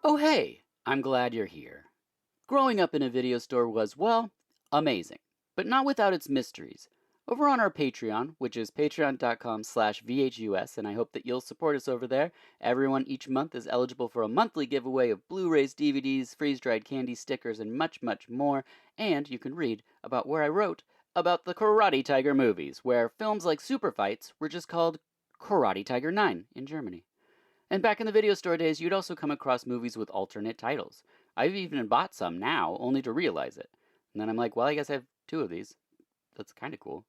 Oh, hey, I'm glad you're here. Growing up in a video store was, well, amazing, but not without its mysteries. Over on our Patreon, which is patreon.com/VHUS, and I hope that you'll support us over there, everyone each month is eligible for a monthly giveaway of Blu-rays, DVDs, freeze-dried candy, stickers, and much, much more, and you can read about where I wrote about the Karate Tiger movies, where films like Super Fights were just called Karate Tiger 9 in Germany. And back in the video store days, you'd also come across movies with alternate titles. I've even bought some now, only to realize it. And then I'm like, well, I guess I have two of these. That's kind of cool.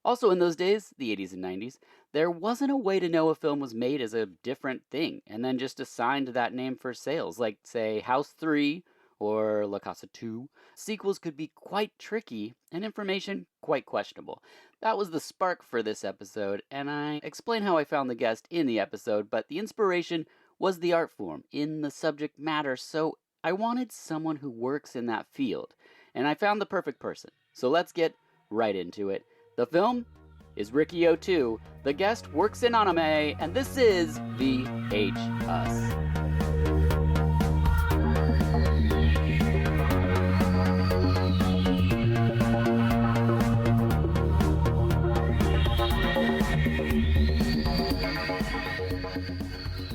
Also, in those days, the 80s and 90s, there wasn't a way to know a film was made as a different thing and then just assigned that name for sales, like, say, House 3 or La Casa 2. Sequels could be quite tricky and information quite questionable. That was the spark for this episode, and I explain how I found the guest in the episode, but the inspiration was the art form in the subject matter, so I wanted someone who works in that field, and I found the perfect person. So let's get right into it. The film is RIKI-OH 2. The guest works in anime, and this is VHUS.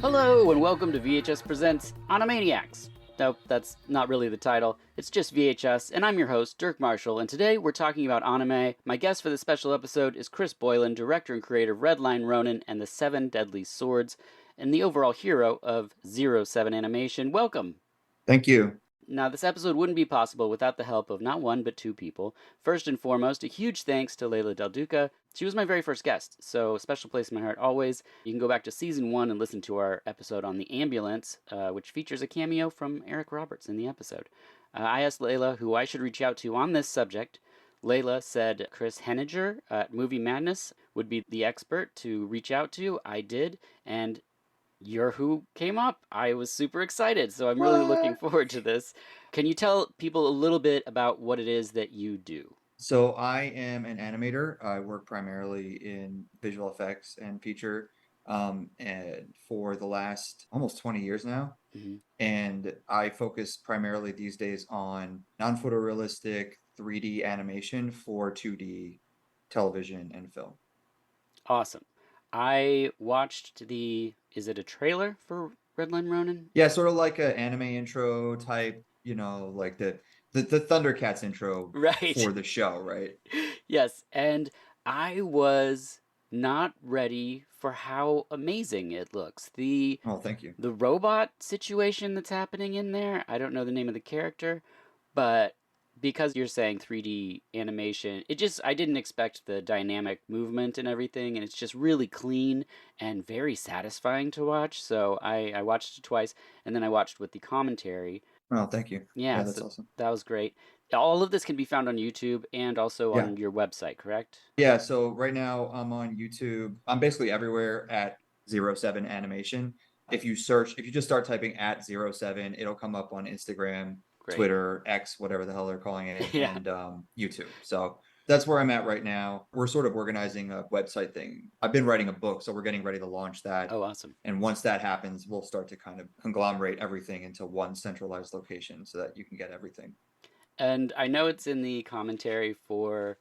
Hello, and welcome to VHS Presents Animaniacs. Nope, that's not really the title. It's just VHS, and I'm your host, Dirk Marshall, and today we're talking about anime. My guest for this special episode is Chris Boylan, director and creator of Red Line Ronin and the Seven Deadly Swords, and the overall hero of 07 Animation. Welcome! Thank you. Now, this episode wouldn't be possible without the help of not one, but two people. First and foremost, a huge thanks to Layla Del Duca. She was my very first guest, so special place in my heart always. You can go back to season 1 and listen to our episode on the ambulance, which features a cameo from Eric Roberts in the episode. I asked Layla who I should reach out to on this subject. Layla said Chris Henniger at Movie Madness would be the expert to reach out to. I did, and you're who came up. I was super excited, so I'm really looking forward to this. Can you tell people a little bit about what it is that you do? So I am an animator. I work primarily in visual effects and feature and for the last almost 20 years now. Mm-hmm. And I focus primarily these days on non-photorealistic 3D animation for 2D television and film. Awesome. I watched is it a trailer for Red Line Ronin? Yeah, sort of like an anime intro type, like the Thundercats intro Right. for the show, right? Yes, and I was not ready for how amazing it looks. Oh, thank you. The robot situation that's happening in there, I don't know the name of the character, but because you're saying 3D animation, I didn't expect the dynamic movement and everything, and it's just really clean and very satisfying to watch. So I watched it twice, and then I watched with the commentary. Oh, thank you. Yeah, That's so awesome. that was great. All of this can be found on YouTube and also Yeah. on your website, correct? Yeah, so right now I'm on YouTube. I'm basically everywhere at 07 Animation. If you just start typing at 07, it'll come up on Instagram, Great. Twitter, X, whatever the hell they're calling it, Yeah. and YouTube. So that's where I'm at right now. We're sort of organizing a website thing. I've been writing a book, so we're getting ready to launch that. Oh, awesome. And once that happens, we'll start to kind of conglomerate everything into one centralized location so that you can get everything. And I know it's in the commentary for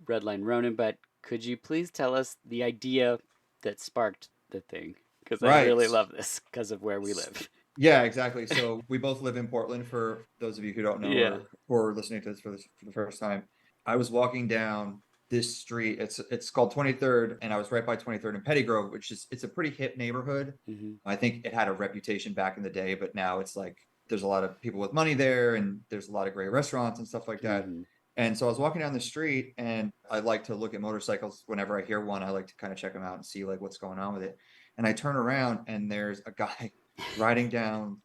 Red Line Ronin, but could you please tell us the idea that sparked the thing? Because I really love this because of where we live. Yeah, exactly. So we both live in Portland, for those of you who don't know, Yeah. or are listening to this for the first time. I was walking down this street. It's called 23rd, and I was right by 23rd and Pettygrove, it's a pretty hip neighborhood. Mm-hmm. I think it had a reputation back in the day, but now it's like there's a lot of people with money there, and there's a lot of great restaurants and stuff like that. Mm-hmm. And so I was walking down the street, and I like to look at motorcycles. Whenever I hear one, I like to kind of check them out and see like what's going on with it. And I turn around, and there's a guy riding down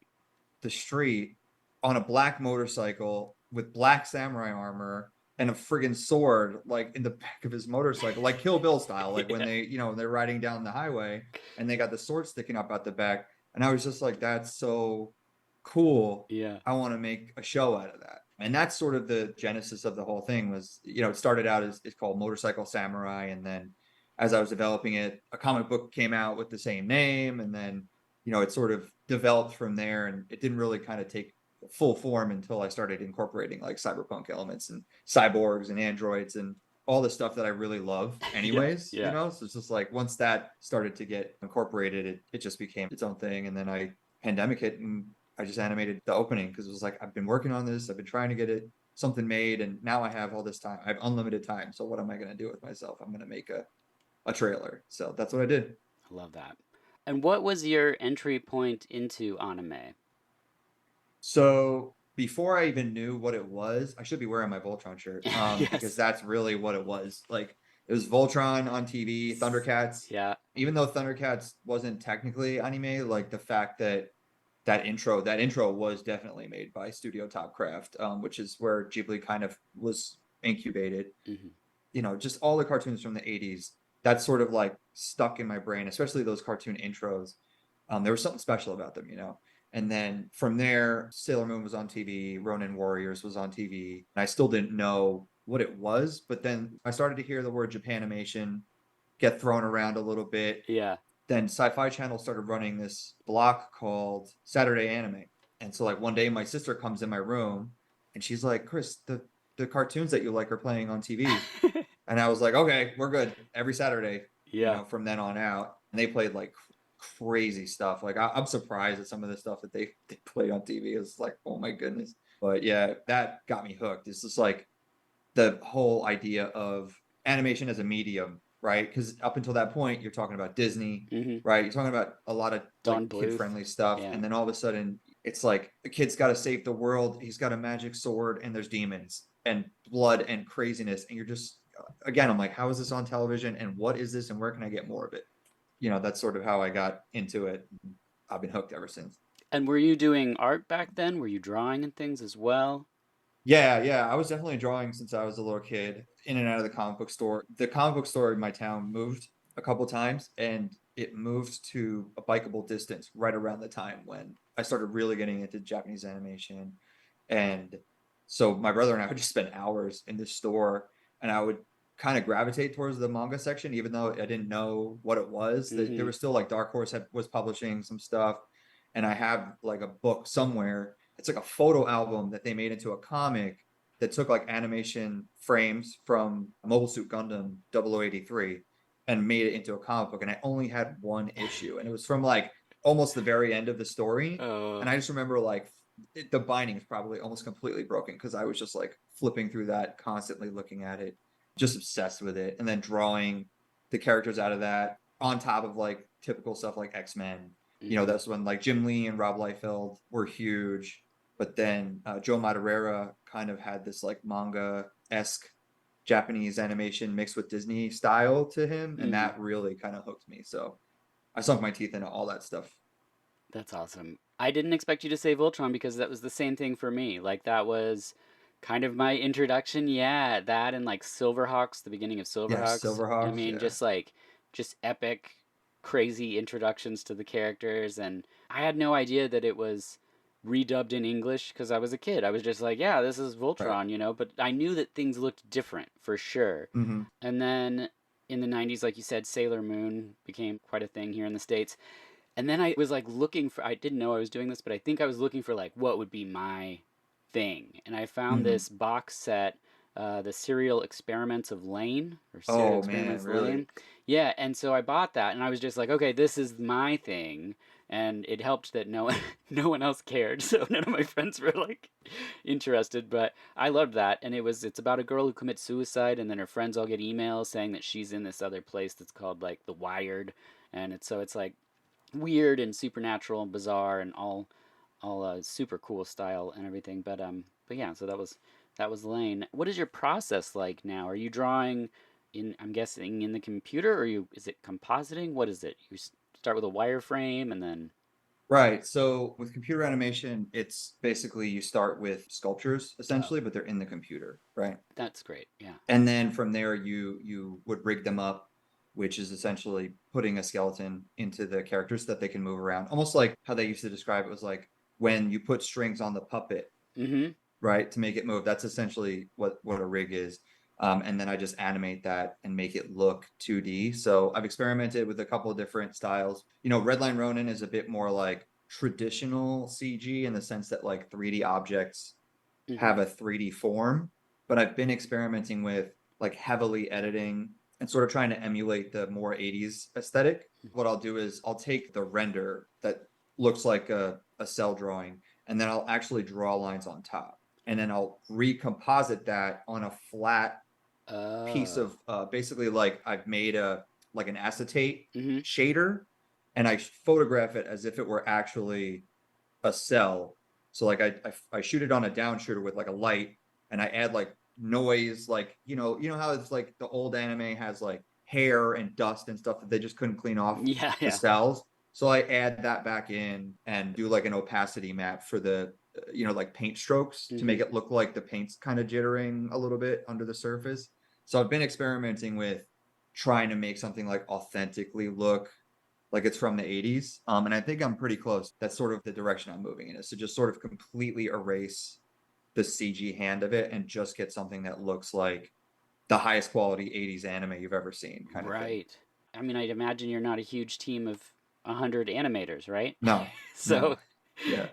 the street on a black motorcycle with black samurai armor and a friggin' sword, like in the back of his motorcycle, like Kill Bill style, like when they're riding down the highway and they got the sword sticking up out the back. And I was just like, that's so cool. Yeah. I want to make a show out of that. And that's sort of the genesis of the whole thing. Was, it started out as, it's called Motorcycle Samurai, and then as I was developing it, a comic book came out with the same name, and then it sort of developed from there, and it didn't really kind of take full form until I started incorporating like cyberpunk elements and cyborgs and androids and all the stuff that I really love Yeah, anyways, yeah. so it's just like once that started to get incorporated, it just became its own thing. And then I pandemic hit and I just animated the opening because it was like, I've been working on this, I've been trying to get it something made, and now I have all this time. I have unlimited time. So what am I going to do with myself? I'm going to make a trailer. So that's what I did. I love that. And what was your entry point into anime? So before I even knew what it was, I should be wearing my Voltron shirt, because Yes. that's really what it was. Like it was Voltron on TV, Thundercats. Yeah. Even though Thundercats wasn't technically anime, like the fact that that intro was definitely made by Studio Topcraft, which is where Ghibli kind of was incubated. Hmm. Just all the cartoons from the 80s, that's sort of like stuck in my brain, especially those cartoon intros. There was something special about them. And then from there, Sailor Moon was on TV, Ronin Warriors was on TV, and I still didn't know what it was. But then I started to hear the word Japanimation get thrown around a little bit. Yeah. Then Sci-Fi Channel started running this block called Saturday Anime. And so like one day my sister comes in my room and she's like, Chris, the cartoons that you like are playing on TV. And I was like, okay, we're good. Every Saturday, Yeah. from then on out. And they played like crazy stuff. Like I'm surprised at some of the stuff that they played on TV. It's like, oh my goodness. But yeah, that got me hooked. It's just like the whole idea of animation as a medium, right? Because up until that point, you're talking about Disney, Hmm. right? You're talking about a lot of Don like Bluth. kid-friendly stuff, Yeah. and then all of a sudden, it's like the kid's got to save the world. He's got a magic sword, and there's demons and blood and craziness, and you're just again, I'm like, how is this on television, and what is this, and where can I get more of it? That's sort of how I got into it. I've been hooked ever since. And were you doing art back then? Were you drawing and things as well? Yeah, yeah. I was definitely drawing since I was a little kid, in and out of the comic book store. The comic book store in my town moved a couple times, and it moved to a bikeable distance right around the time when I started really getting into Japanese animation. And so my brother and I would just spend hours in this store, and I would kind of gravitate towards the manga section, even though I didn't know what it was. There Hmm. was still like Dark Horse was publishing some stuff, and I have like a book somewhere. It's like a photo album that they made into a comic that took like animation frames from Mobile Suit Gundam 0083 and made it into a comic book. And I only had one issue, and it was from like almost the very end of the story. Uh, And I just remember like the binding is probably almost completely broken because I was just like flipping through that, constantly looking at it, just obsessed with it, and then drawing the characters out of that on top of like typical stuff like X-Men. hmm. That's when like Jim Lee and Rob Liefeld were huge. But then Joe Madureira kind of had this like manga-esque Japanese animation mixed with Disney style to him, and Hmm. that really kind of hooked me. So I sunk my teeth into all that stuff. That's awesome. I didn't expect you to say Voltron because that was the same thing for me. Like that was kind of my introduction. Yeah, that and like Silverhawks, the beginning of Yeah, Silverhawks. I Silverhawks. mean, Yeah, just epic, crazy introductions to the characters, and I had no idea that it was redubbed in English because I was a kid. I was just like, yeah, this is right. Voltron. But I knew that things looked different for sure. Mm-hmm. And then in the 90s, like you said, Sailor Moon became quite a thing here in the States. And then I was like looking for, I didn't know I was doing this, but I think I was looking for like what would be my thing. And I found Mm-hmm. this box set, the Serial Experiments of Lane, or Serial Oh man, Experiments really? Lane. Yeah, and so I bought that and I was just like, okay, this is my thing. And it helped that no one, no one else cared, so none of my friends were like interested. But I loved that, and it's about a girl who commits suicide, and then her friends all get emails saying that she's in this other place that's called like the Wired, and it's like weird and supernatural and bizarre and all super cool style and everything. But yeah, so that was Lane. What is your process like now? Are you drawing in? I'm guessing in the computer, or is it compositing? What is it? You start with a wireframe and then Right. So with computer animation, it's basically you start with sculptures oh, essentially, but they're in the computer, right? that's great. Yeah. And then from there you would rig them up, which is essentially putting a skeleton into the characters that they can move around. Almost like how they used to describe it was like when you put strings on the puppet, Mm-hmm. right, to make it move. That's essentially what a rig is. And then I just animate that and make it look 2D. So I've experimented with a couple of different styles. Redline Ronin is a bit more like traditional CG in the sense that like 3D objects Mm-hmm. have a 3D form, but I've been experimenting with like heavily editing and sort of trying to emulate the more 80s aesthetic. What I'll do is I'll take the render that looks like a cell drawing, and then I'll actually draw lines on top. And then I'll recomposite that on a flat piece Oh. of basically like I've made an acetate Mm-hmm. shader, and I photograph it as if it were actually a cell. So like I shoot it on a down shooter with like a light, and I add like noise, like how it's like the old anime has like hair and dust and stuff that they just couldn't clean off Yeah, the yeah. cells. So I add that back in and do like an opacity map for the like paint strokes to Mm-hmm. make it look like the paint's kind of jittering a little bit under the surface. So I've been experimenting with trying to make something like authentically look like it's from the 80s. And I think I'm pretty close. That's sort of the direction I'm moving in, is to just sort of completely erase the CG hand of it and just get something that looks like the highest quality 80s anime you've ever seen, kind of thing. Right. I mean, I'd imagine you're not a huge team of 100 animators, right? No, So, no. Yeah.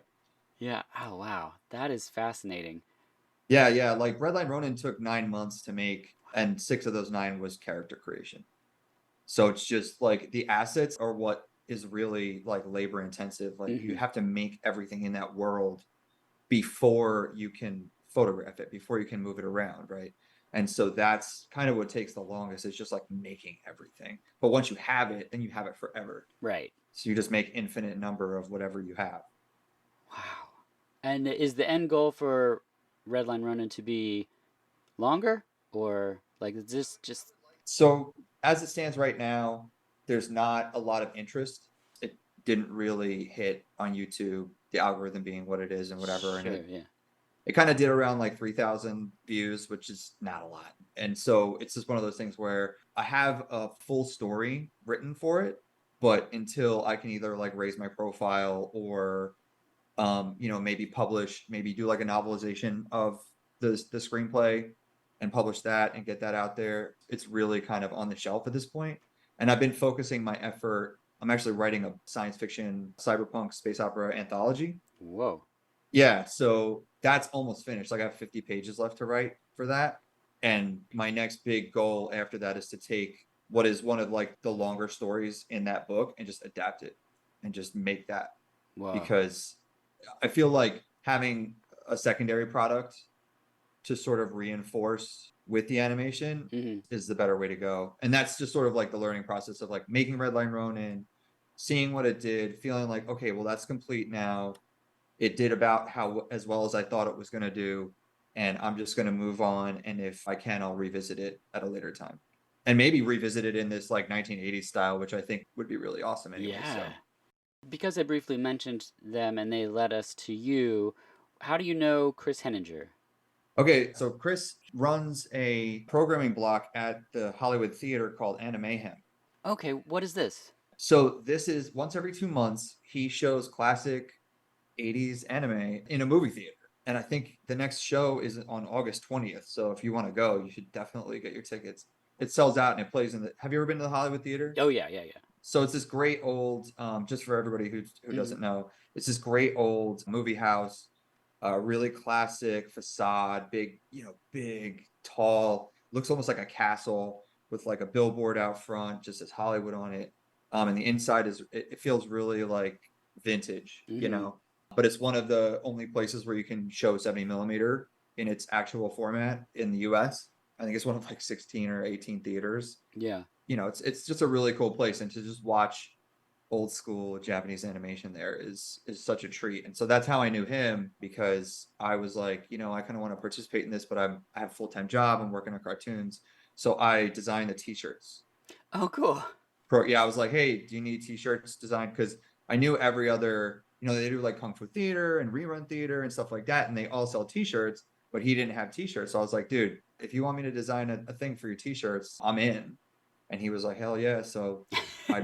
yeah. Oh, wow. That is fascinating. Yeah, yeah. Like Redline Ronin took 9 months to make, and six of those nine was character creation. So it's just like the assets are what is really like labor intensive. Like you Mm-hmm. have to make everything in that world before you can photograph it, before you can move it around, right? And so that's kind of what takes the longest, is just like making everything. But once you have it, then you have it forever. Right. So you just make infinite number of whatever you have. Wow. And is the end goal for Redline Ronin to be longer, or like is this just? So as it stands right now, there's not a lot of interest. It didn't really hit on YouTube, the algorithm being what it is and whatever. And Sure. it Yeah. it kind of did around like 3,000 views, which is not a lot. And so it's just one of those things where I have a full story written for it, but until I can either like raise my profile or maybe publish, maybe do like a novelization of the screenplay and publish that and get that out there, it's really kind of on the shelf at this point. And I've been focusing my effort. I'm actually writing a science fiction cyberpunk space opera anthology. Whoa. Yeah, so that's almost finished. Like I have 50 pages left to write for that. And my next big goal after that is to take what is one of like the longer stories in that book and just adapt it and just make that, Whoa. because I feel like having a secondary product to sort of reinforce with the animation Mm-hmm. is the better way to go. And that's just sort of like the learning process of like making Redline Ronin, seeing what it did, feeling like, okay, well, that's complete now. It did about how as well as I thought it was going to do. And I'm just going to move on. And if I can, I'll revisit it at a later time. And maybe revisit it in this like 1980s style, which I think would be really awesome anyway. Yeah. So Because I briefly mentioned them and they led us to you, how do you know Chris Henninger? okay, so Chris runs a programming block at the Hollywood Theater called Animehem. Okay, what is this? So this is once every 2 months, he shows classic 80s anime in a movie theater. And I think the next show is on August 20th. So if you want to go, you should definitely get your tickets. It sells out and it plays in the. Have you ever been to the Hollywood Theater? Oh yeah, yeah, yeah. So it's this great old, just for everybody who Mm-hmm. doesn't know, it's this great old movie house, really classic facade, big, big, tall, looks almost like a castle with like a billboard out front, just as Hollywood on it. And the inside it feels really like vintage, Mm-hmm. but it's one of the only places where you can show 70 millimeter in its actual format in the US. I think it's one of like 16 or 18 theaters. Yeah. It's just a really cool place, and to just watch old school Japanese animation there is such a treat. And so that's how I knew him, because I was like, I kind of want to participate in this, but I have a full-time job, I'm working on cartoons. So I designed the t-shirts. Oh, cool. Yeah, I was like, hey, do you need t-shirts designed? Because I knew every other, they do like Kung Fu theater and rerun theater and stuff like that, and they all sell t-shirts, but he didn't have t-shirts. So I was like, dude, if you want me to design a thing for your t-shirts, I'm in. And he was like, hell yeah. So I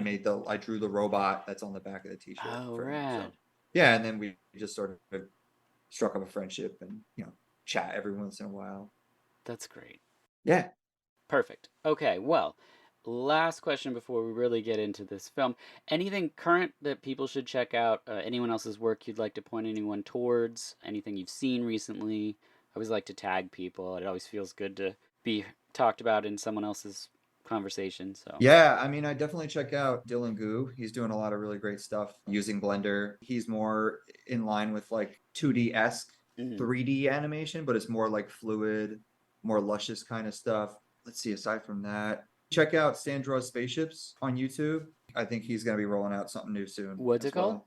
drew the robot that's on the back of the t-shirt Oh, for him. So rad. yeah, and then we just sort of struck up a friendship and, chat every once in a while. That's great. Yeah. Perfect. Okay, well, last question before we really get into this film. Anything current that people should check out? Anyone else's work you'd like to point anyone towards? Anything you've seen recently? I always like to tag people. It always feels good to be talked about in someone else's conversation. So, Yeah, I mean, I definitely check out Dylan Gu. He's doing a lot of really great stuff using Blender. He's more in line with like 2D-esque mhm. 3D animation, but it's more like fluid, more luscious kind of stuff. Let's see, aside from that, check out Stan Draws Spaceships on YouTube. I think he's going to be rolling out something new soon What's it as called? well.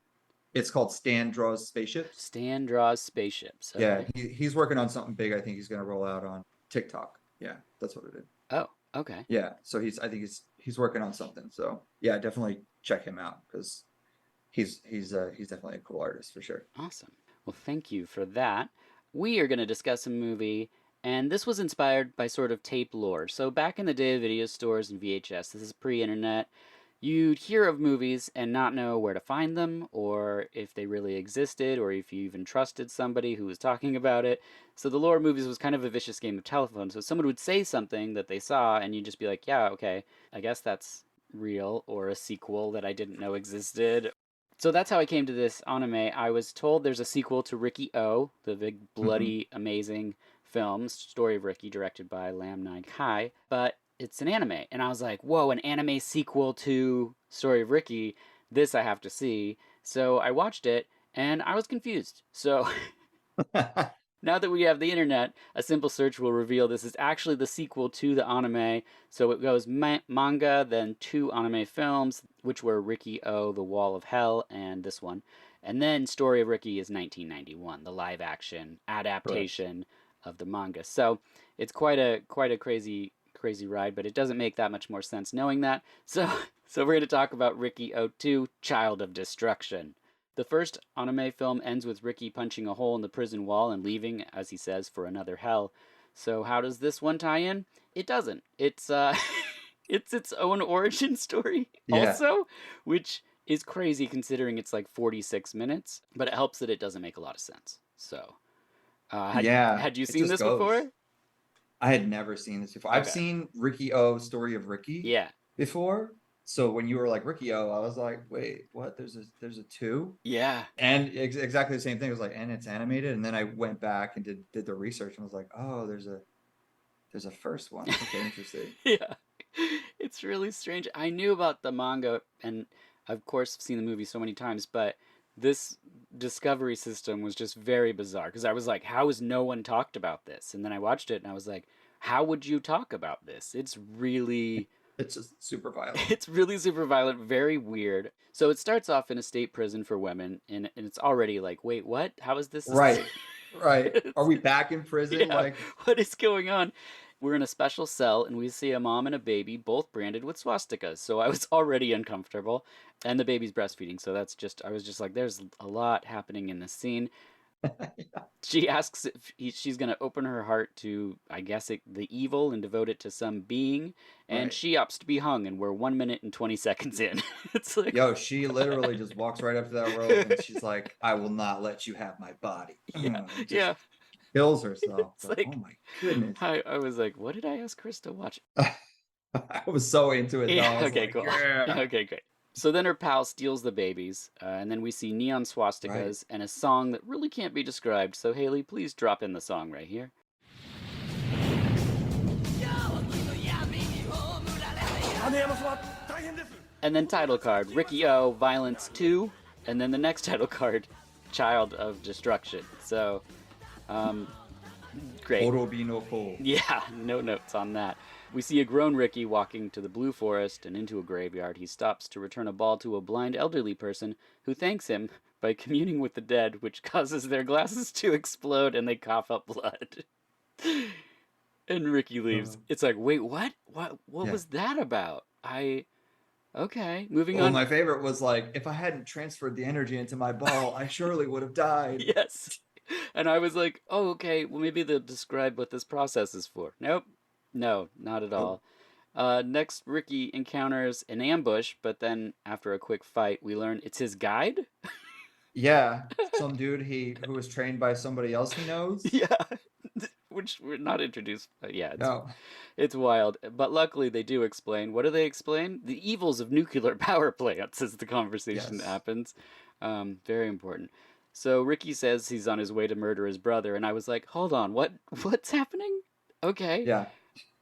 It's called Stan Draws Spaceships. Stan Draws Spaceships. Yeah, Okay. he's working on something big. I think he's going to roll out on TikTok. Yeah, that's what it is. Oh, okay. Yeah, so I think he's working on something. So yeah, definitely check him out because he's definitely a cool artist for sure. Awesome. Well, thank you for that. We are going to discuss a movie, and this was inspired by sort of tape lore. So, back in the day of video stores and VHS, this is pre internet, you'd hear of movies and not know where to find them, or if they really existed, or if you even trusted somebody who was talking about it. So, the lore of movies was kind of a vicious game of telephone. So, someone would say something that they saw, and you'd just be like, yeah, okay, I guess that's real, or a sequel that I didn't know existed. So that's how I came to this anime. I was told there's a sequel to RIKI-OH, the big, Hmm. bloody, amazing film, Story of Ricky, directed by Lam Nine Kai, but it's an anime. And I was like, whoa, an anime sequel to Story of Ricky. This I have to see. So I watched it, and I was confused. So now that we have the internet, a simple search will reveal this is actually the sequel to the anime. So it goes manga, then two anime films, which were RIKI-OH, The Wall of Hell, and this one. And then Story of Ricky is 1991, the live action Correct. adaptation of the manga. So it's quite a crazy ride, but it doesn't make that much more sense knowing that. So so we're going to talk about RIKI-OH 2, Child of Destruction. The first anime film ends with Ricky punching a hole in the prison wall and leaving, as he says, for another hell. So how does this one tie in? It doesn't. It's it's its own origin story Yeah, also, which is crazy considering it's like 46 minutes, but it helps that it doesn't make a lot of sense. So, yeah, had you it seen just this goes. before? I had never seen this before. I've Okay. seen RIKI-OH, Story of Ricky Yeah. before. So when you were like RIKI-OH, I was like, wait, what? There's a two? Yeah. And exactly the same thing. It was like, and it's animated. And then I went back and did the research and was like, oh, there's a first one. Okay, interesting. Yeah. It's really strange. I knew about the manga and of course I've seen the movie so many times, but this discovery system was just very bizarre because I was like, how has no one talked about this? And then I watched it and I was like, how would you talk about this? It's really It's just super violent. it's really super violent, very weird. So it starts off in a state prison for women and it's already like, wait, what? How is this Right. Right. Are it's, we back in prison? yeah, Like, what is going on? We're in a special cell and we see a mom and a baby both branded with swastikas. So I was already uncomfortable. And the baby's breastfeeding. So that's just, I was just like, there's a lot happening in this scene. She asks if she's going to open her heart to, I guess, the evil and devote it to some being. And right. she opts to be hung. And we're 1 minute and 20 seconds in. It's like, Yo, she literally just walks right up to that rope and she's like, I will not let you have my body. yeah, Just yeah. kills herself. It's But oh like, my goodness. I was like, what did I ask Chris to watch? I was so into it though. Yeah, I was okay, like, cool. yeah. Okay, great. So then her pal steals the babies, and then we see neon Right. swastikas and a song that really can't be described. So, Haley, please drop in the song right here. And then title card RIKI-OH Violence 2, and then the next title card Child of Destruction. So, um, great. Horobinoko. Yeah, no notes on that. We see a grown Ricky walking to the Blue Forest and into a graveyard. He stops to return a ball to a blind elderly person who thanks him by communing with the dead, which causes their glasses to explode and they cough up blood. And Ricky leaves. It's like, wait, what? What Yeah. was that about? Okay, moving Well, on. my favorite was like, if I hadn't transferred the energy into my ball, I surely would have died. Yes. And I was like, oh, okay, well, maybe they'll describe what this process is for. Nope. No, not at Nope. all. Next, Ricky encounters an ambush, but then after a quick fight, we learn it's his guide. Yeah. Some dude who was trained by somebody else he knows. Yeah. which we're not introduced. Yeah, No. it's wild. But luckily, they do explain. What do they explain? The evils of nuclear power plants as the conversation Yes. happens. Very important. So Ricky says he's on his way to murder his brother, and I was like, hold on, what's happening? Okay. Yeah.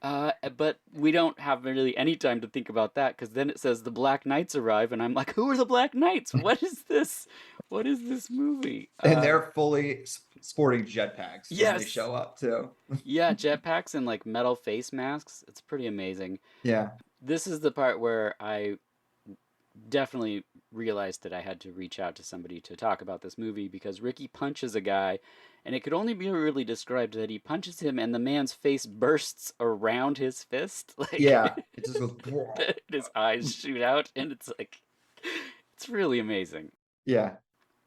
But we don't have really any time to think about that because then it says the Black Knights arrive, and I'm like, who are the Black Knights? What is this? What is this movie? And they're fully sporting jetpacks when they Yes. show up too. Yeah, jetpacks and like metal face masks. It's pretty amazing. Yeah. This is the part where I definitely realized that I had to reach out to somebody to talk about this movie because Ricky punches a guy, and it could only be really described that he punches him and the man's face bursts around his fist. Yeah. Like, It just goes. his eyes shoot out, and it's like, it's really amazing. Yeah.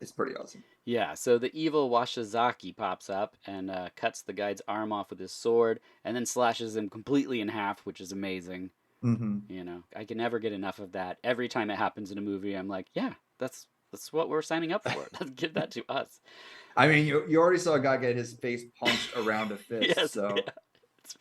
It's pretty awesome. Yeah, so the evil Washizaki pops up and cuts the guy's arm off with his sword and then slashes him completely in half, which is amazing. Mm-hmm. You know, I can never get enough of that. Every time it happens in a movie, I'm like, yeah, that's what we're signing up for. Give that to us. I mean, you already saw a guy get his face punched around a fist, Yes, so yeah, it's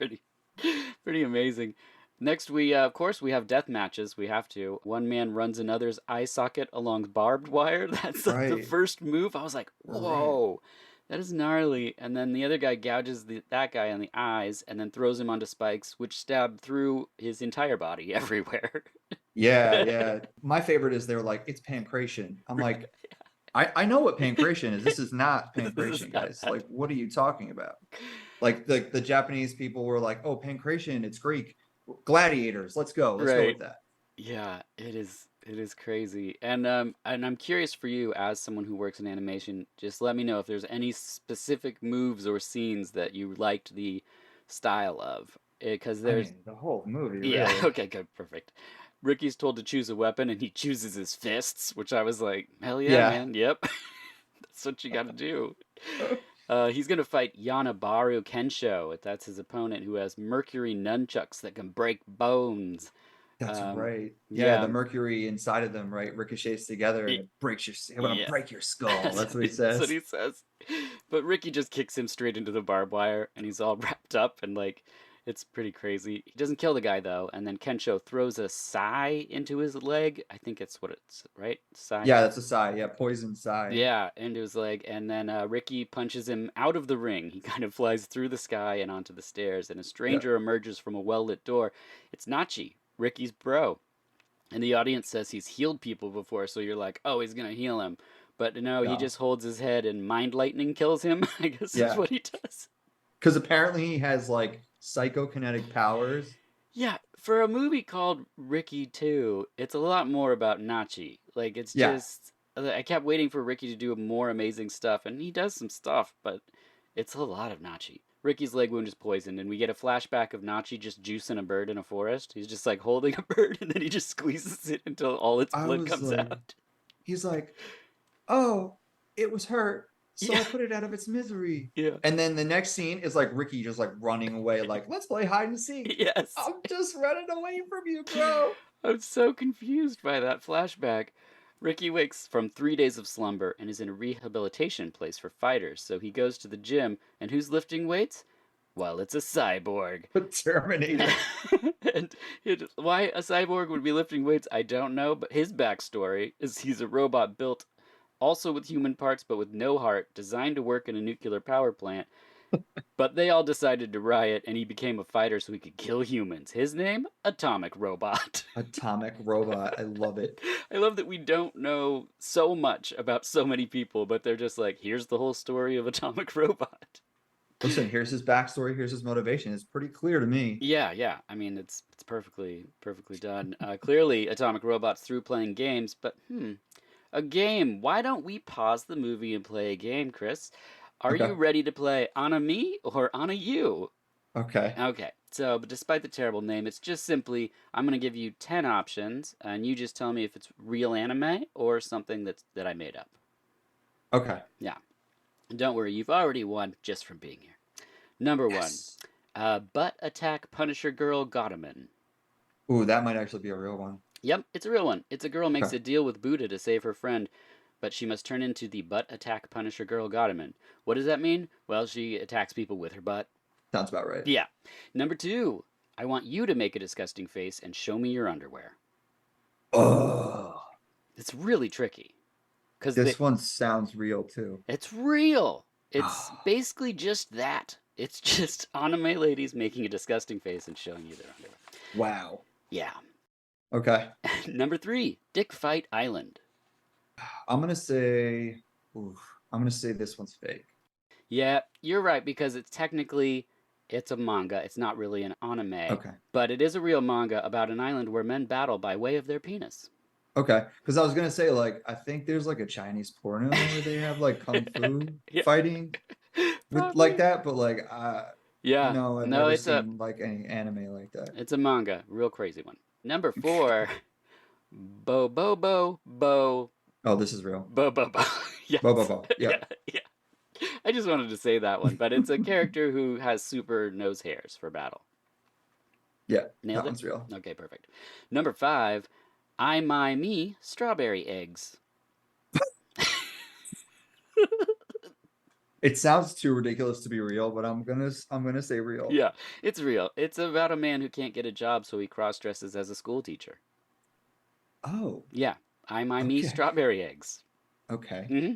pretty amazing. Next, we of course we have death matches. We have to. One man runs another's eye socket along barbed wire. That's like the right. first move. I was like, Right. whoa, that is gnarly. And then the other guy gouges that guy on the eyes and then throws him onto spikes, which stab through his entire body everywhere. Yeah, yeah. My favorite is they're like, it's pancreation. I'm like, I know what pancreation is. This is not This is pancreation, not guys. that. Like, what are you talking about? Like the Japanese people were like, oh, pancreation, it's Greek. Gladiators, let's go. Let's go Right. with that. Yeah, it is. It is crazy. And I'm curious for you as someone who works in animation, just let me know if there's any specific moves or scenes that you liked the style of. Because I there's mean, the whole movie, yeah, really. okay, good, perfect. Ricky's told to choose a weapon and he chooses his fists, which I was like, hell yeah, Yeah. man. Yep. That's what you got to do. He's going to fight Yanabaru Kensho. That's his opponent who has mercury nunchucks that can break bones. That's right. Yeah, Yeah, the mercury inside of them, right, ricochets together and y- it breaks your. I'm gonna yeah. break your skull. That's That's what he that's what says. he says. But Ricky just kicks him straight into the barbed wire and he's all wrapped up and like it's pretty crazy. He doesn't kill the guy though, and then Kensho throws a sai into his leg. I think it's what it's right? Sai. Yeah, that's a sigh. Yeah, poison sigh. Yeah, into his leg, and then Ricky punches him out of the ring. He kind of flies through the sky and onto the stairs, and a Yeah. stranger emerges from a well-lit door. It's Nachi, Ricky's bro. And the audience says he's healed people before, so you're like, oh, he's gonna heal him. But no, he No. just holds his head and mind lightning kills him, I guess is Yeah. what he does. Because apparently he has like psychokinetic powers. Yeah, for a movie called Ricky 2, it's a lot more about Nachi. Like, it's Yeah. just. I kept waiting for Ricky to do more amazing stuff, and he does some stuff, but it's a lot of Nachi. Ricky's leg wound is poisoned, and we get a flashback of Nachi just juicing a bird in a forest. He's just like holding a bird, and then he just squeezes it until all its I blood was comes like, out. he's like, oh, it was hurt, so I Yeah. put it out of its misery. Yeah. And then the next scene is like Ricky just like running away, like, let's play hide and seek. Yes. I'm just running away from you, bro. I'm so confused by that flashback. Ricky wakes from 3 days of slumber and is in a rehabilitation place for fighters, so he goes to the gym, and who's lifting weights? Well, it's a cyborg. Terminator. And why a cyborg would be lifting weights, I don't know, but his backstory is he's a robot built also with human parts but with no heart, designed to work in a nuclear power plant. But they all decided to riot, and he became a fighter so he could kill humans. His name? Atomic Robot. Atomic robot. I love it. I love that we don't know so much about so many people, but they're just like, here's the whole story of Atomic Robot. Listen, here's his backstory. Here's his motivation. It's pretty clear to me. Yeah. I mean, it's perfectly done. Clearly, Atomic Robot's through playing games, but a game. Why don't we pause the movie and play a game, Chris? Are Okay. you ready to play Anna Me or Anna You? Okay. Okay, so but despite the terrible name, it's just simply I'm gonna give you 10 options, and you just tell me if it's real anime or something that I made up. Okay. Yeah, and don't worry, you've already won just from being here. Number Yes. one, Butt Attack Punisher Girl Gottaman. Ooh, that might actually be a real one. Yep, it's a real one. It's a girl makes Okay. a deal with Buddha to save her friend, but she must turn into the Butt Attack Punisher Girl Gottaman. What does that mean? Well, she attacks people with her butt. Sounds about right. Yeah. Number 2, I want you to make a disgusting face and show me your underwear. Oh, It's really tricky. Because this one sounds real too. it's real. It's basically just that. It's just anime ladies making a disgusting face and showing you their underwear. Wow. Yeah. Okay. Number 3, Dick Fight Island. I'm gonna say, oof, I'm gonna say this one's fake. Yeah, you're right, because it's a manga. It's not really an anime. Okay. But it is a real manga about an island where men battle by way of their penis. Okay. Because I was gonna say, like, I think there's like a Chinese porno where they have like kung fu Yeah. fighting with Probably. like that, but like Yeah. no, I've No, never it's a seen like any anime like that. it's a manga, real crazy one. Number 4, Bo Bo Bo Bo Oh, this is real. Bo Bo Bo. Yes. Bo bo bo. Yeah. Yeah, yeah. I just wanted to say that one, but it's a character who has super nose hairs for battle. Yeah. Nailed That it? one's real. Okay, perfect. Number 5, I My Me Strawberry Eggs. It sounds too ridiculous to be real, but I'm gonna say real. Yeah, it's real. It's about a man who can't get a job, so he cross dresses as a school teacher. Oh, Yeah, I My Me okay. Strawberry Eggs. Okay. hmm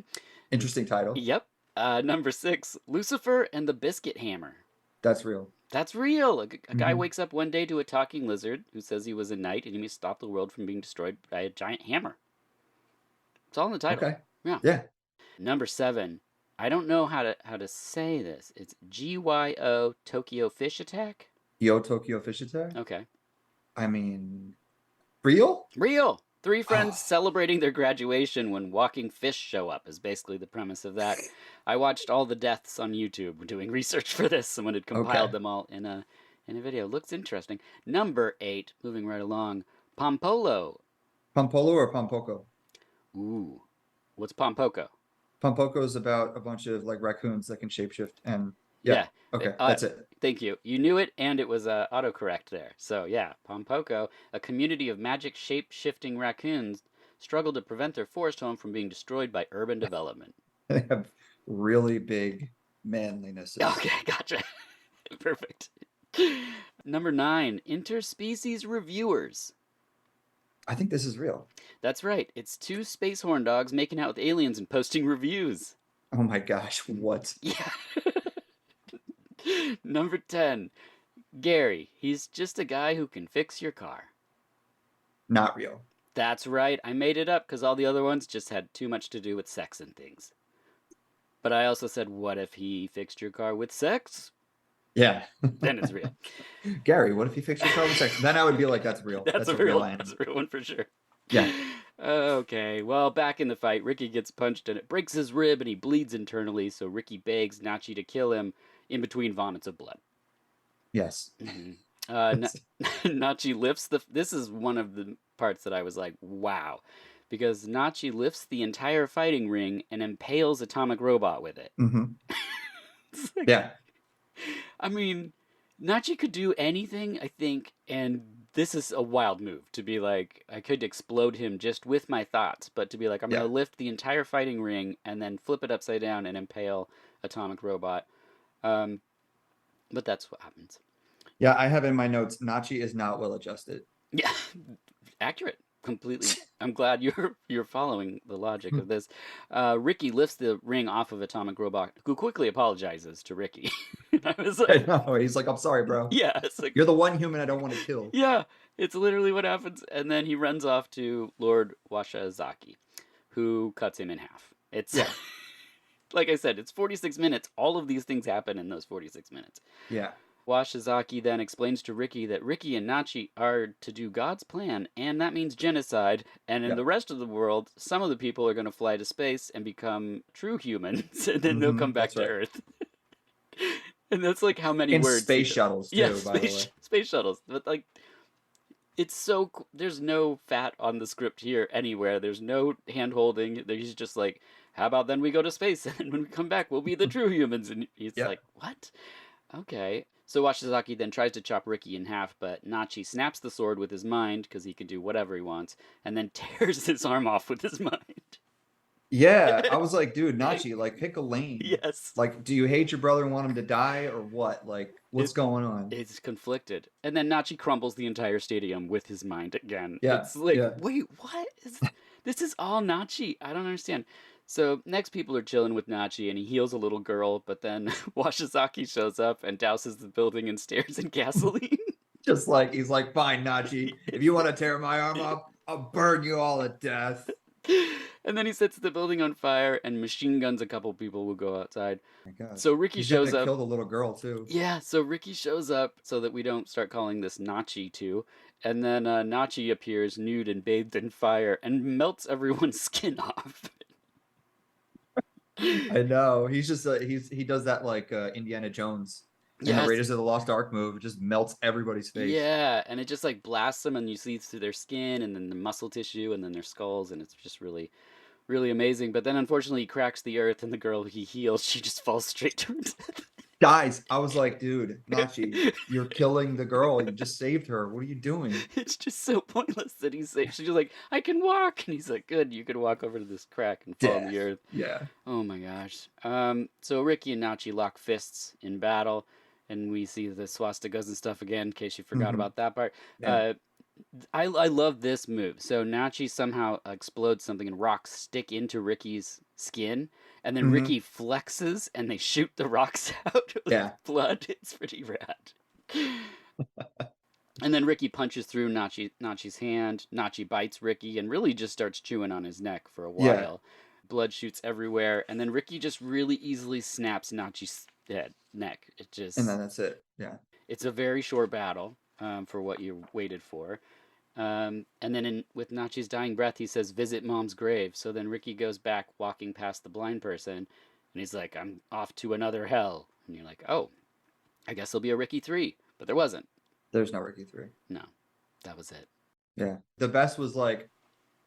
Interesting title. Yep. Number 6, Lucifer and the Biscuit Hammer. That's real. That's real. A guy Mhm. wakes up one day to a talking lizard who says he was a knight and he must stop the world from being destroyed by a giant hammer. It's all in the title. Okay. Yeah. Yeah. Number 7, I don't know how to say this. It's GYO Tokyo Fish Attack. Yo Tokyo Fish Attack. Okay. I mean, real? Real. 3 friends celebrating their graduation when walking fish show up is basically the premise of that. I watched all the deaths on YouTube doing research for this. Someone had compiled Okay. them all in a video. Looks interesting. Number 8, moving right along, Pompolo. Pompolo or Pompoko? Ooh. What's Pompoko? Pompoko is about a bunch of like raccoons that can shapeshift, and yeah. Okay, that's it. Thank you. You knew it, and it was autocorrect there. So yeah, Pompoko, a community of magic shape-shifting raccoons, struggle to prevent their forest home from being destroyed by urban development. They have really big manlinesses. Okay, gotcha. Perfect. Number 9, interspecies reviewers. I think this is real. That's right. It's 2 space horn dogs making out with aliens and posting reviews. Oh my gosh, what? Yeah. Number 10, Gary. He's just a guy who can fix your car. Not real. That's right. I made it up because all the other ones just had too much to do with sex and things. But I also said, what if he fixed your car with sex? Yeah. Then it's real. Gary, what if he fixed your car with sex? Then I would be like, that's real. That's a real anime. that's a real one for sure. Yeah. Okay, well, back in the fight, Ricky gets punched and it breaks his rib and he bleeds internally, so Ricky begs Nachi to kill him in between vomits of blood. Yes. Nachi lifts this is one of the parts that I was like, wow. Because Nachi lifts the entire fighting ring and impales Atomic Robot with it. Mm-hmm. Like, Yeah. I mean, Nachi could do anything, I think, and this is a wild move to be like, I could explode him just with my thoughts, but to be like, I'm going to lift the entire fighting ring and then flip it upside down and impale Atomic Robot. But that's what happens. Yeah, I have in my notes, Nachi is not well adjusted. Yeah, accurate. Completely. I'm glad you're following the logic of this. Ricky lifts the ring off of Atomic Robot, who quickly apologizes to Ricky. And I was like, no, he's like, I'm sorry, bro. Yeah, it's like, you're the one human I don't want to kill. Yeah, it's literally what happens. And then he runs off to Lord Washazaki, who cuts him in half. It's like I said, it's 46 minutes. All of these things happen in those 46 minutes. Yeah. Washazaki then explains to Ricky that Ricky and Nachi are to do God's plan, and that means genocide. And in the rest of the world, some of the people are going to fly to space and become true humans, and then they'll come back to Earth. And that's like how many words. Space shuttles, too, by the way. Space shuttles. But like, it's so there's no fat on the script here anywhere. There's no hand holding. He's just like, how about then we go to space, and when we come back, we'll be the true humans. And he's like, what? Okay. So Washizaki then tries to chop Ricky in half, but Nachi snaps the sword with his mind, because he can do whatever he wants, and then tears his arm off with his mind. Yeah, I was like, dude, Nachi, like pick a lane. Yes. Like, do you hate your brother and want him to die or what? Like, what's It going on? it's conflicted. And then Nachi crumbles the entire stadium with his mind again. Yeah, It's like, yeah. wait, what? This is all Nachi? I don't understand. So next people are chilling with Nachi and he heals a little girl, but then Washizaki shows up and douses the building in stairs and gasoline. Just like he's like, fine, Nachi, if you want to tear my arm off, I'll burn you all to death. And then he sets the building on fire and machine guns a couple people who go outside. My God. So Ricky He's shows gonna up. kill the little girl too. Yeah, so Ricky shows up so that we don't start calling this Nachi too. And then Nachi appears nude and bathed in fire and melts everyone's skin off. I know. He's just he does that like Indiana Jones in the Yes. Raiders of the Lost Ark move. It just melts everybody's face. Yeah, and it just like blasts them and you see through their skin and then the muscle tissue and then their skulls and it's just really really amazing. But then unfortunately he cracks the earth and the girl he heals, she just falls straight to her death. Guys, I was like, dude, Nachi, you're killing the girl. You just saved her. What are you doing? It's just so pointless that she's just like, I can walk, and he's like, good, you can walk over to this crack and fall on the earth. Yeah. Oh my gosh. So Ricky and Nachi lock fists in battle, and we see the swastikas and stuff again. In case you forgot about that part. Yeah. I love this move. So Nachi somehow explodes something, and rocks stick into Ricky's skin, and then Ricky flexes, and they shoot the rocks out with blood. It's pretty rad. And then Ricky punches through Nachi's hand. Nachi bites Ricky and really just starts chewing on his neck for a while. Yeah. Blood shoots everywhere, and then Ricky just really easily snaps Nachi's neck. It just And then that's it. Yeah. It's a very short battle for what you waited for. And then with Nachi's dying breath, he says, "Visit Mom's grave." So then Ricky goes back, walking past the blind person, and he's like, "I'm off to another hell." And you're like, "Oh, I guess there'll be a Ricky 3," but there wasn't. There's no Ricky 3. No, that was it. Yeah. The best was like,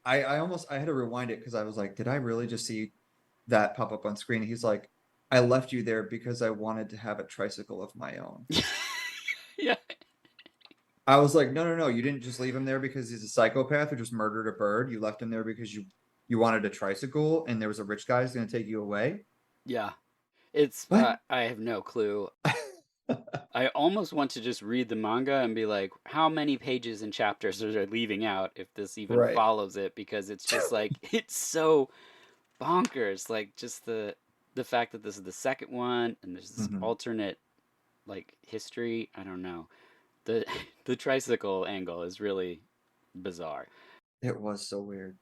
I had to rewind it because I was like, did I really just see that pop up on screen? And he's like, I left you there because I wanted to have a tricycle of my own. Yeah. I was like, no, you didn't just leave him there because he's a psychopath who just murdered a bird. You left him there because you wanted a tricycle and there was a rich guy who's going to take you away. Yeah. It's, I have no clue. I almost want to just read the manga and be like, how many pages and chapters are they leaving out if this even follows it? Because it's just like, it's so bonkers. Like, just the fact that this is the second one and there's this alternate, like, history. I don't know. The tricycle angle is really bizarre. It was so weird.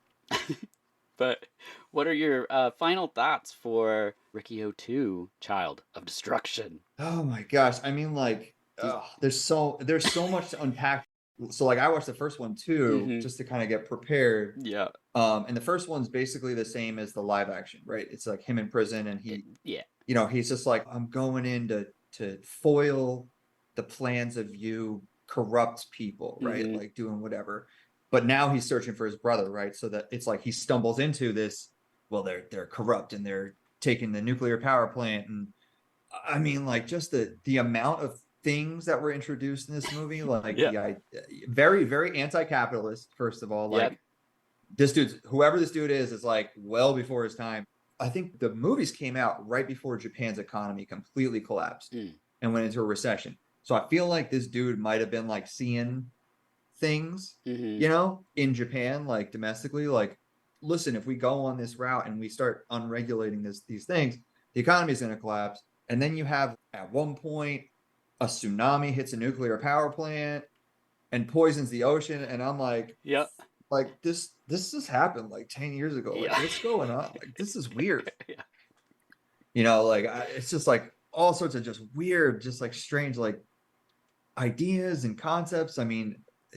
But what are your final thoughts for RIKI-OH 2, Child of Destruction? Oh my gosh. I mean, like, there's so much to unpack. So like I watched the first one too, just to kind of get prepared. Yeah. And the first one's basically the same as the live action, right? It's like him in prison and he, you know, he's just like, I'm going in to foil the plans of you corrupt people, right? Like doing whatever. But now he's searching for his brother, right? So that it's like he stumbles into this, well, they're corrupt and they're taking the nuclear power plant. And I mean, like just the amount of things that were introduced in this movie, like very, very anti-capitalist, first of all. Like whoever this dude is like well before his time. I think the movies came out right before Japan's economy completely collapsed and went into a recession. So I feel like this dude might have been like seeing things, you know, in Japan, like domestically, like, listen, if we go on this route and we start unregulating these things, the economy is going to collapse. And then you have at one point a tsunami hits a nuclear power plant and poisons the ocean. And I'm like, like this just happened like 10 years ago. Like, what's going on? Like, this is weird. You know, like it's just like all sorts of just weird, just like strange, like ideas and concepts. I mean,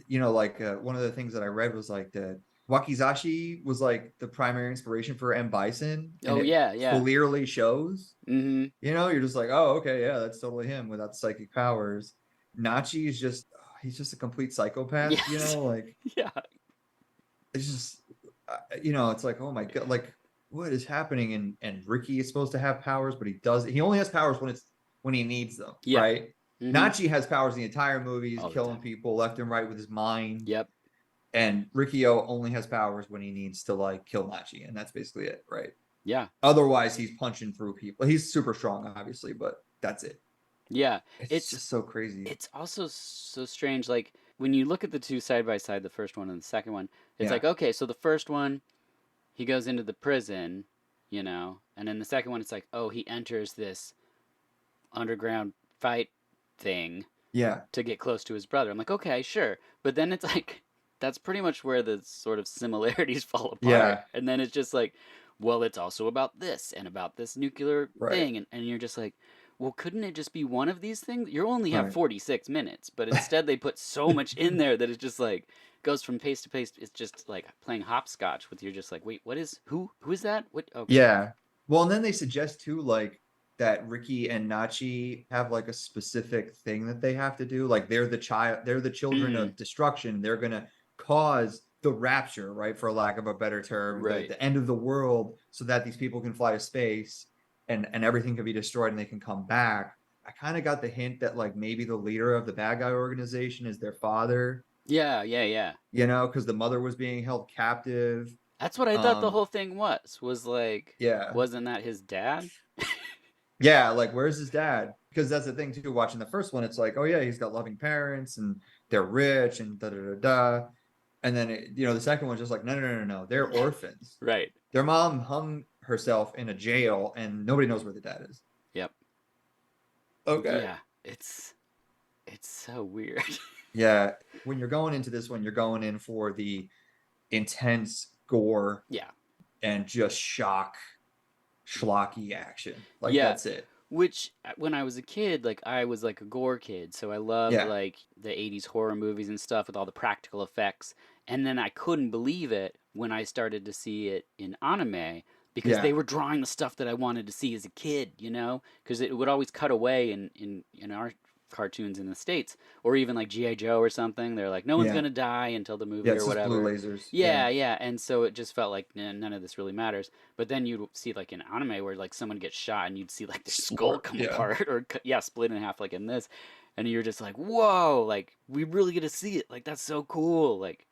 you know, like one of the things that I read was like the Wakizashi was like the primary inspiration for M. Bison. And clearly shows. You know, you're just like, oh, okay, yeah, that's totally him without psychic powers. Nachi is just, he's just a complete psychopath. You know, like, it's just, you know, it's like, oh my god, like what is happening? And Ricky is supposed to have powers, but he only has powers when he needs them, right? Nachi has powers the entire movie. He's killing people left and right with his mind. And Rikio only has powers when he needs to like kill Nachi, and that's basically it, right? Yeah. Otherwise, he's punching through people. He's super strong, obviously, but that's it. Yeah. It's It's just so crazy. it's also so strange. Like when you look at the two side by side, the first one and the second one, it's Yeah. like, okay, so the first one, he goes into the prison, you know, and in the second one, it's like, oh, he enters this underground fight thing Yeah. to get close to his brother. I'm like, okay, sure. But then it's like, that's pretty much where the sort of similarities fall apart. Yeah. And then it's just like, well, it's also about this and about this nuclear Right. thing. And you're just like, well, couldn't it just be one of these things? You only have Right. 46 minutes, but instead they put so much in there that it just like goes from pace to pace. It's just like playing hopscotch with you're just like, wait, what is who is that? What? Okay. Yeah. Well, and then they suggest too, like that Ricky and Nachi have like a specific thing that they have to do. Like they're the children Mm, of destruction. They're gonna cause the rapture, right? For lack of a better term, right. the end of the world, so that these people can fly to space and everything can be destroyed and they can come back. I kind of got the hint that like maybe the leader of the bad guy organization is their father, Yeah, yeah, yeah. you know, because the mother was being held captive. That's what I thought the Um, whole thing was like, yeah. wasn't that his dad? Yeah, like where's his dad? Because that's the thing too. Watching the first one, it's like, oh yeah, he's got loving parents and they're rich and da da da da. And then the second one's just like, no, no, no, no, no, they're orphans. Right. Their mom hung herself in a jail, and nobody knows where the dad is. Yep. Okay. Yeah. It's so weird. Yeah, when you're going into this one, you're going in for the intense gore Yeah. and just shock, schlocky action. Like Yeah. that's it. Which when I was a kid, like I was like a gore kid, so I loved Yeah, like the 80s horror movies and stuff with all the practical effects. And then I couldn't believe it when I started to see it in anime because yeah, they were drawing the stuff that I wanted to see as a kid, you know? Because it would always cut away in our cartoons in the States, or even like G.I. Joe or something. They're like, no one's yeah, gonna die until the yeah. movie or It's just blue whatever. lasers. Yeah, Yeah, yeah. And so it just felt like none of this really matters. But then you'd see like in anime where like someone gets shot and you'd see like their skull sport. come Yeah. apart or yeah, split in half like in this. And you're just like, whoa, like we really get to see it. Like that's so cool. Like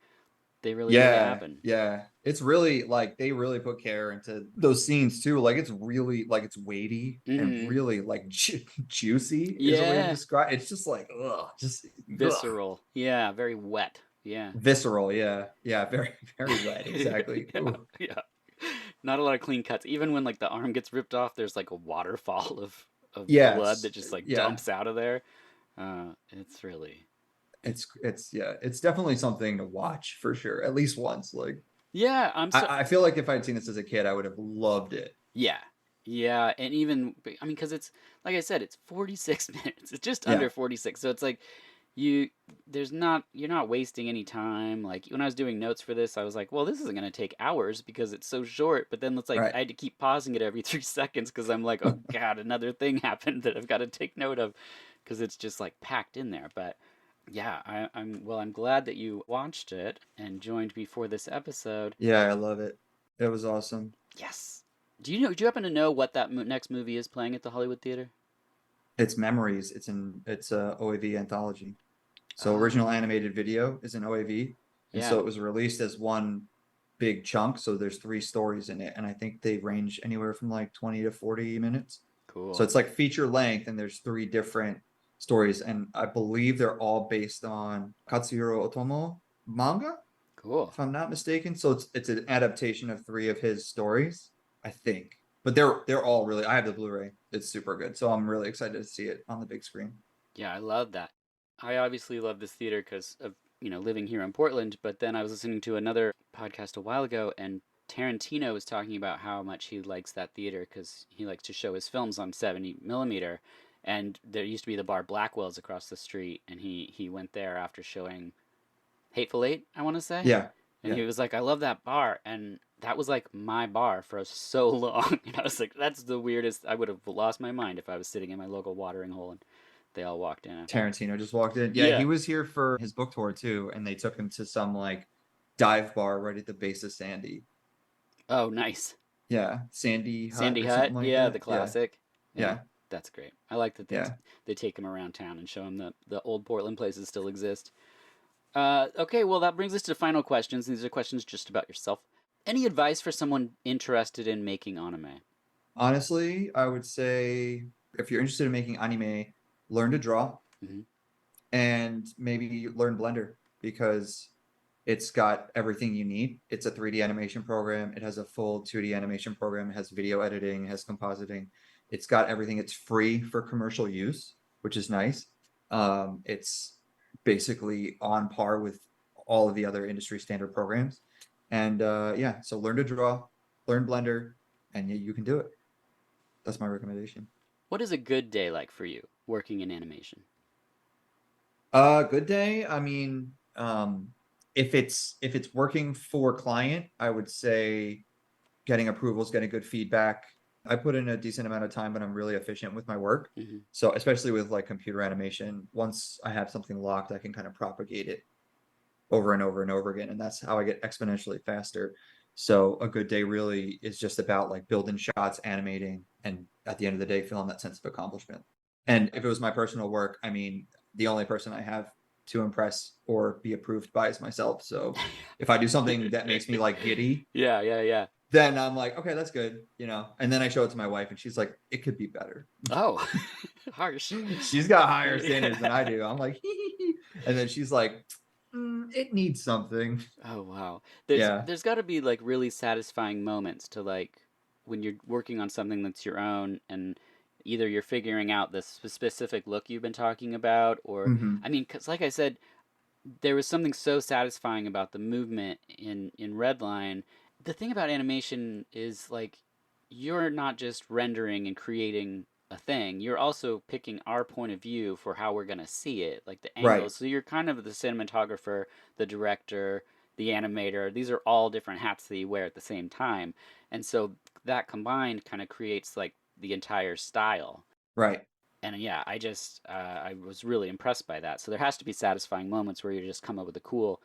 they really made it Yeah, happen. yeah. It's really like they really put care into those scenes too. Like it's really like it's weighty and Mm-hmm. really like juicy is a way to Yeah. describe. It's just like just ugh. Visceral. Yeah, very wet. Yeah. Visceral. Yeah, yeah. Very very wet. Exactly. Yeah, Ooh. yeah. Not a lot of clean cuts. Even when like the arm gets ripped off, there's like a waterfall of blood Yes. that just like Yeah. dumps out of there. It's really It's yeah. It's definitely something to watch for sure. At least once. Like yeah. I'm so I feel like if I'd seen this as a kid, I would have loved it. yeah, yeah, and even I mean, because it's like I said, it's 46 minutes. It's just Yeah. under 46, so it's like you you're not wasting any time. Like when I was doing notes for this, I was like, well, this isn't gonna take hours because it's so short. But then it's like Right. I had to keep pausing it every 3 seconds because I'm like, oh god, another thing happened that I've got to take note of because it's just like packed in there. But yeah, I'm glad that you watched it and joined me for this episode. Yeah, I love it. It was awesome. Yes. Do you happen to know what that next movie is playing at the Hollywood Theater? It's Memories. It's a OAV anthology. So original Oh, animated video is an OAV, and so yeah. it was released as one big chunk. So there's three stories in it, and I think they range anywhere from like 20 to 40 minutes. So Cool. it's like feature length, and there's three different stories, and I believe they're all based on Katsuhiro Otomo manga, Cool. if I'm not mistaken. So it's an adaptation of three of his stories, I think. But they're all really. I have the Blu-ray. It's super good. So I'm really excited to see it on the big screen. Yeah, I love that. I obviously love this theater because of, living here in Portland, but then I was listening to another podcast a while ago and Tarantino was talking about how much he likes that theater because he likes to show his films on 70 millimeter. And there used to be the bar Blackwell's across the street, and he went there after showing Hateful Eight, I want to say. Yeah, And yeah. he was like, I love that bar. And that was like my bar for so long. And I was like, that's the weirdest. I would have lost my mind if I was sitting in my local watering hole and they all walked in. Tarantino just walked in. Yeah, he Yeah. was here for his book tour too, and they took him to some like dive bar right at the base of Sandy. Oh, nice. Yeah, Sandy Hut Sandy or Hut. something like Yeah, the that. Yeah, classic. Yeah, yeah, that's great. I like that yeah. they take him around town and show him that the old Portland places still exist. Okay, well, that brings us to final questions. These are questions just about yourself. Any advice for someone interested in making anime? Honestly, I would say if you're interested in making anime, learn to draw Hmm. and maybe learn Blender because it's got everything you need. It's a 3D animation program. It has a full 2D animation program. It has video editing, it has compositing. It's got everything. It's free for commercial use, which is nice. It's basically on par with all of the other industry standard programs. And yeah, so learn to draw, learn Blender, and you can do it. That's my recommendation. What is a good day like for you working in animation? Good day. I mean, if it's working for client, I would say getting approvals, getting good feedback. I put in a decent amount of time, but I'm really efficient with my work. Hmm. So especially with like computer animation, once I have something locked, I can kind of propagate it over and over and over again, and that's how I get exponentially faster. So a good day really is just about like building shots, animating, and at the end of the day, feeling that sense of accomplishment. And if it was my personal work, I mean, the only person I have to impress or be approved by is myself. So if I do something that makes me like giddy, Yeah, yeah, yeah. then I'm like, okay, that's good, you know. And then I show it to my wife, and she's like, it could be better. Oh, harsh. She's got higher standards than I Yeah. do. I'm like, and then she's like, it needs something. Oh wow. Yeah. There's got to be like really satisfying moments to like when you're working on something that's your own and either you're figuring out the specific look you've been talking about or Hmm. I mean cuz like I said there was something so satisfying about the movement in Redline. The thing about animation is like you're not just rendering and creating a thing. You're also picking our point of view for how we're going to see it, like the Right. angles. So you're kind of the cinematographer, the director, the animator. These are all different hats that you wear at the same time. And so that combined kind of creates like the entire style. Right. And yeah, I was really impressed by that. So there has to be satisfying moments where you just come up with a cool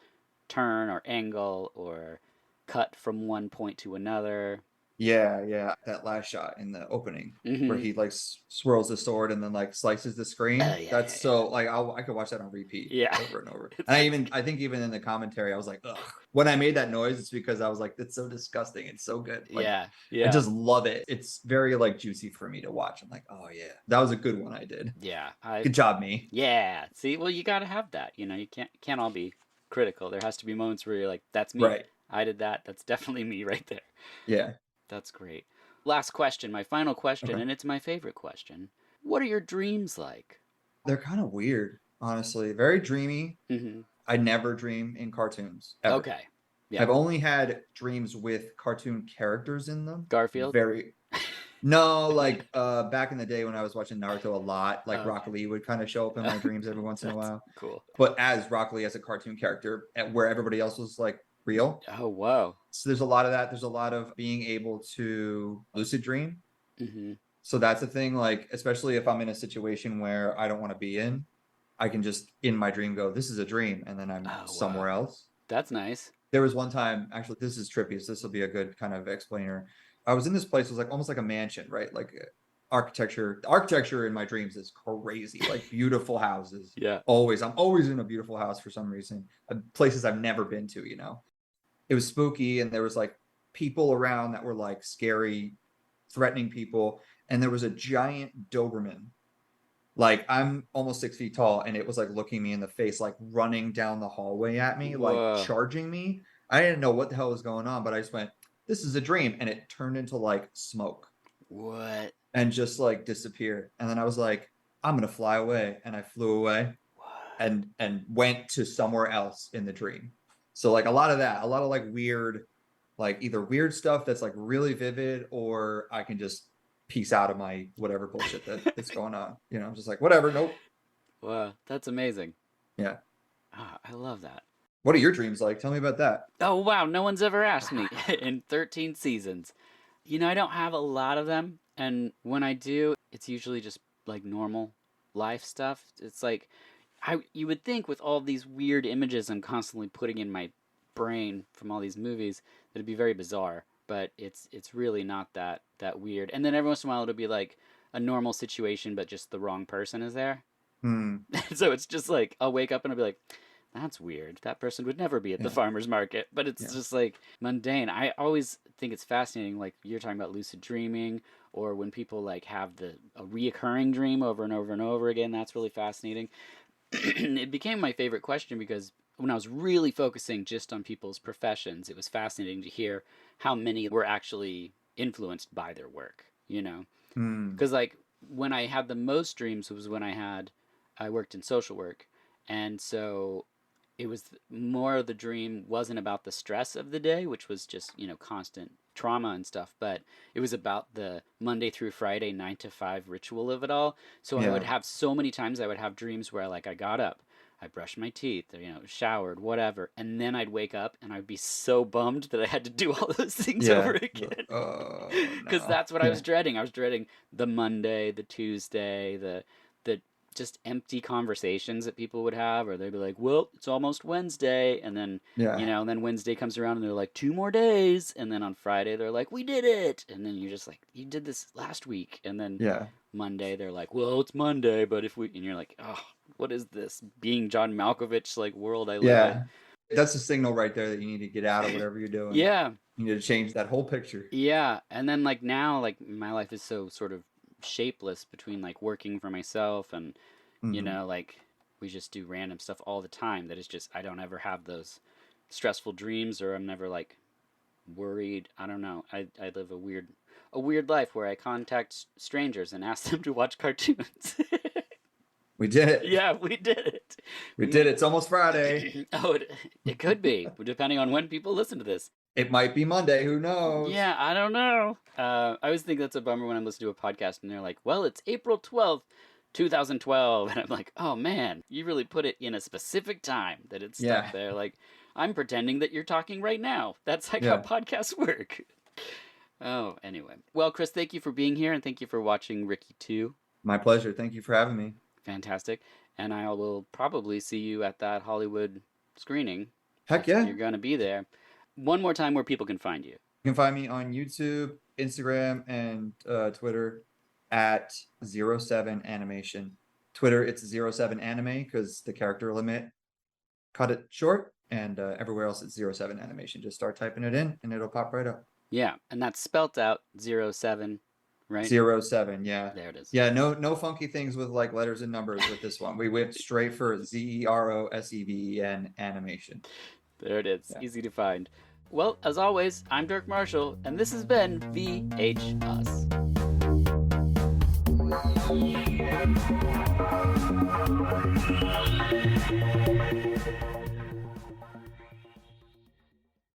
turn or angle or cut from one point to another. Yeah, yeah. That last shot in the opening where Mm-hmm. he like swirls the sword and then like slices the Oh screen. yeah, That's yeah, so like I could watch that on repeat yeah. over and over. It's And so good. I think even in the commentary, I was like, ugh. When I made that noise, it's because I was like, it's so disgusting. It's so good. Like Yeah, I yeah, just love it. It's very like juicy for me to watch. I'm like, oh yeah, that was a good one I did. yeah. I Good job, me. yeah. See, well, you got to have that. You know, you can't all be critical. There has to be moments where you're like, "That's me. Right. I did that. That's definitely me right there." Yeah. That's great. Last question, my final question, Okay. and it's my favorite question. What are your dreams like? They're kind of weird, honestly. Very dreamy. Mm-hmm. I never dream in cartoons ever. Okay. Yeah. I've only had dreams with cartoon characters in them. Garfield. Very no, like back in the day when I was watching Naruto a lot, like Rock Okay. Lee would kind of show up in my dreams every once in a That's while. cool. But as Rock Lee as a cartoon character, where everybody else was like real. Oh, whoa. So there's a lot of that. There's a lot of being able to lucid dream. Mm-hmm. So that's a thing, like, especially if I'm in a situation where I don't want to be in, I can just in my dream go, this is a dream, and then I'm Oh, somewhere wow. else. That's nice. There was one time, actually, this is trippy, so this will be a good kind of explainer. I was in this place, it was like almost like a mansion, right? Like architecture. The architecture in my dreams is crazy, like beautiful houses. Yeah. Always, I'm always in a beautiful house for some reason. Places I've never been to, you know. It was spooky, and there was like people around that were like scary, threatening people, and there was a giant Doberman. Like I'm almost 6 feet tall, and it was like looking me in the face, like running down the hallway at me, like Whoa. charging me. I didn't know what the hell was going on, but I just went, "This is a dream," and it turned into like smoke What? and just like disappeared. And then I was like, "I'm gonna fly away," and I flew away What? and went to somewhere else in the dream. So like a lot of that, a lot of like weird, like either weird stuff that's like really vivid, or I can just piece out of my whatever bullshit that's going on. You know, I'm just like, whatever, nope. Wow. That's amazing. Yeah. Ah, I love that. What are your dreams like? Tell me about that. Oh, wow. No one's ever asked me in 13 seasons. You know, I don't have a lot of them. And when I do, it's usually just like normal life stuff. It's like, you would think with all these weird images I'm constantly putting in my brain from all these movies, that it'd be very bizarre. But it's really not that weird. And then every once in a while it'll be like a normal situation, but just the wrong person is there. Hmm. So it's just like I'll wake up and I'll be like, that's weird. That person would never be at the Yeah. farmer's market. But it's Yeah. just like mundane. I always think it's fascinating. Like you're talking about lucid dreaming, or when people like have a reoccurring dream over and over and over again. That's really fascinating. It became my favorite question because when I was really focusing just on people's professions, it was fascinating to hear how many were actually influenced by their work, you know? Mm. Because, like, when I had the most dreams was when I worked in social work. And so it was more of the dream wasn't about the stress of the day, which was just, constant trauma and stuff, but it was about the Monday through Friday 9 to 5 ritual of it all. So I would Yeah. have so many times I would have dreams where like I got up, I brushed my teeth, showered, whatever, and then I'd wake up and I'd be so bummed that I had to do all those things over Yeah. again. Oh Because no. that's what I was dreading. I was dreading the Monday, the Tuesday, the just empty conversations that people would have, or they'd be like, "Well, it's almost Wednesday," and then Yeah. and then Wednesday comes around and they're like, "2 more days," and then on Friday they're like, "We did it," and then you're just like, "You did this last week," and then Yeah. Monday they're like, "Well, it's Monday, but if we," and you're like, "Oh, what is this being John Malkovich like world I live in?" Yeah. That's a signal right there that you need to get out of whatever you're doing. Yeah, You need to change that whole picture. yeah, and then like now, like my life is so sort of shapeless between like working for myself and Hmm. like we just do random stuff all the time that is just I don't ever have those stressful dreams or I'm never like worried. I don't know. I live a weird life where I contact strangers and ask them to watch cartoons. We did it. Yeah, we did it. We did it. It's almost Friday. Oh, it could be, depending on when people listen to this. It might be Monday. Who knows? Yeah, I don't know. I always think that's a bummer when I'm listening to a podcast and they're like, well, it's April 12th, 2012. And I'm like, oh man, you really put it in a specific time that it's stuck Yeah. there. Like, I'm pretending that you're talking right now. That's like how Yeah. podcasts work. Oh, anyway. Well, Chris, thank you for being here and thank you for watching Ricky 2. My pleasure. Thank you for having me. Fantastic. And I will probably see you at that Hollywood screening. Heck yeah. You're going to be there. One more time where people can find you. You can find me on YouTube, Instagram, and Twitter at 07 Animation. Twitter, it's 07 Anime because the character limit cut it short. And everywhere else, it's 07 Animation. Just start typing it in and it'll pop right up. Yeah, and that's spelt out 07, right? 07, yeah. There it is. Yeah, no funky things with like letters and numbers with this one. We went straight for ZEROSEVEN Animation. There it is. Yeah. Easy to find. Well, as always, I'm Dirk Marshall, and this has been VH Us.